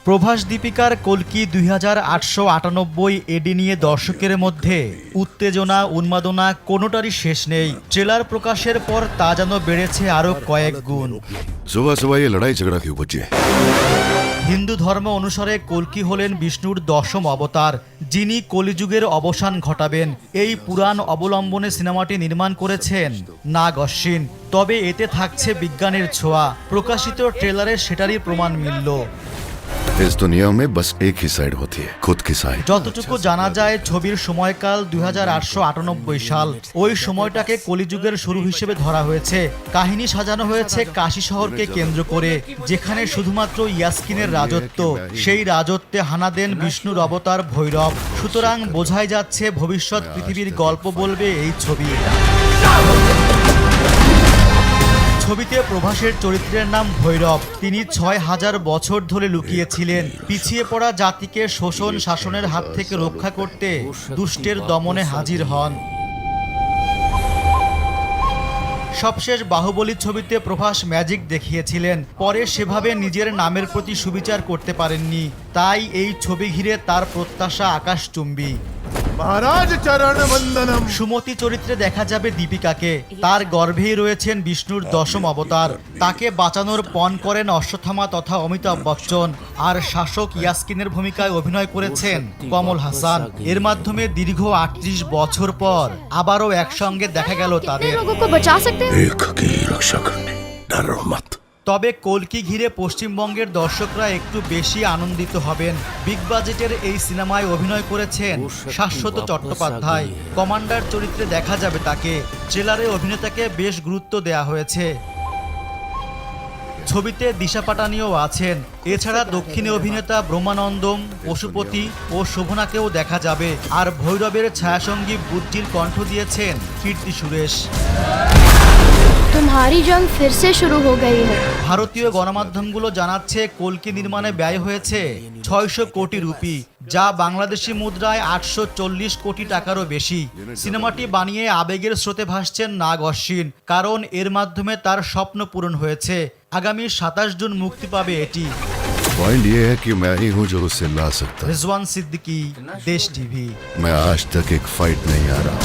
প্রভাস দীপিকার কল্কি 2898 এডি নিয়ে দর্শকের মধ্যে উত্তেজনা উন্মাদনা কোনোটারই শেষ নেই। ট্রেলার প্রকাশের পর তা যেন বেড়েছে আরও কয়েক গুণ। सुबह सुबह ये लड़ाई झगड़ा क्यों बचे? হিন্দু ধর্ম অনুসারে কল্কি হলেন বিষ্ণুর দশম অবতার, যিনি কলিযুগের অবসান ঘটাবেন। এই পুরাণ অবলম্বনে সিনেমাটি নির্মাণ করেছেন নাগ অশ্বিন। তবে এতে থাকছে বিজ্ঞানের ছোঁয়া। প্রকাশিত ট্রেলারে সেটারই প্রমাণ মিলল। इस दुनिया में बस एक ही साइड होती है, खुद की साइड। যতটুকু জানা যায়, ছবির সময়কাল 2898 সাল। ওই সময়টাকে কলিযুগের শুরু হিসেবে ধরা হয়েছে। কাহিনী সাজানো হয়েছে কাশী শহরকে কেন্দ্র করে, যেখানে শুধুমাত্র ইয়াস্কিনের রাজত্ব। সেই রাজত্বে হানা দেন বিষ্ণুর অবতার ভৈরব। সুতরাং বোঝাই যাচ্ছে ভবিষ্যৎ পৃথিবীর গল্প বলবে এই ছবি। ছবিতে প্রভাসের চরিত্রের নাম ভৈরব। তিনি 6000 বছর ধরে লুকিয়েছিলেন। পিছিয়ে পড়া জাতিকে শোষণ শাসনের হাত থেকে রক্ষা করতে দুষ্টের দমনে হাজির হন। সবশেষ বাহুবলী ছবিতে প্রভাস ম্যাজিক দেখিয়েছিলেন। পরে সেভাবে নিজের নামের প্রতি সুবিচার করতে পারেননি। তাই এই ছবি ঘিরে তার প্রত্যাশা আকাশচুম্বী। महाराज चरण वंदनम। সুমতি চরিত্রে দেখা যাবে দীপিকাকে। তার গর্ভেই রয়েছেন বিষ্ণুর দশম অবতার। তাকে বাঁচানোর পণ করেন অশ্বত্থামা তথা অমিতাভ বচ্চন। আর শাসক ইয়াস্কিনের ভূমিকায় অভিনয় করেছেন কমল হাসান। এর মাধ্যমে দীর্ঘ 38 বছর পর আবারও একসঙ্গে দেখা গেল তাদের। लोगों को बचा सकते हैं। एक की रक्षा करने डरो मत। তবে কল্কি ঘিরে পশ্চিমবঙ্গের দর্শকরা একটু বেশি আনন্দিত হবেন। বিগ বাজেটের এই সিনেমায় অভিনয় করেছেন শাশ্বত চট্টোপাধ্যায়। কমান্ডার চরিত্রে দেখা যাবে তাকে। ট্রেলারে অভিনেতাকে বেশ গুরুত্ব দেয়া হয়েছে। ছবিতে দিশা পাটানিও আছেন। এছাড়া দক্ষিণী অভিনেতা ব্রহ্মানন্দম, পশুপতি ও শোভনাকেও দেখা যাবে। আর ভৈরবের ছায়াসঙ্গী বুজ্জির কণ্ঠ দিয়েছেন কীর্তি সুরেশ। तुम्हारी जंग फिर से शुरू हो गई है। ভারতীয় গণমাধ্যমগুলো জানাচ্ছে কল্কি নির্মাণে ব্যয় হয়েছে 600 কোটি রুপি, যা বাংলাদেশি মুদ্রায় 840 কোটি টাকারও বেশি। সিনেমাটি বানিয়ে আবেগের স্রোতে ভাসছেন নাগ অশ্বিন, কারণ এর মাধ্যমে তার স্বপ্ন পূরণ হয়েছে। আগামী 27 জুন মুক্তি পাবে এটি। पॉइंट ये है कि मैं ही हूँ जो उसे ला सकता है। রিজওয়ান সিদ্দিকী, দেশ টিভি। मैं आज तक एक फाइट नहीं आ रहा।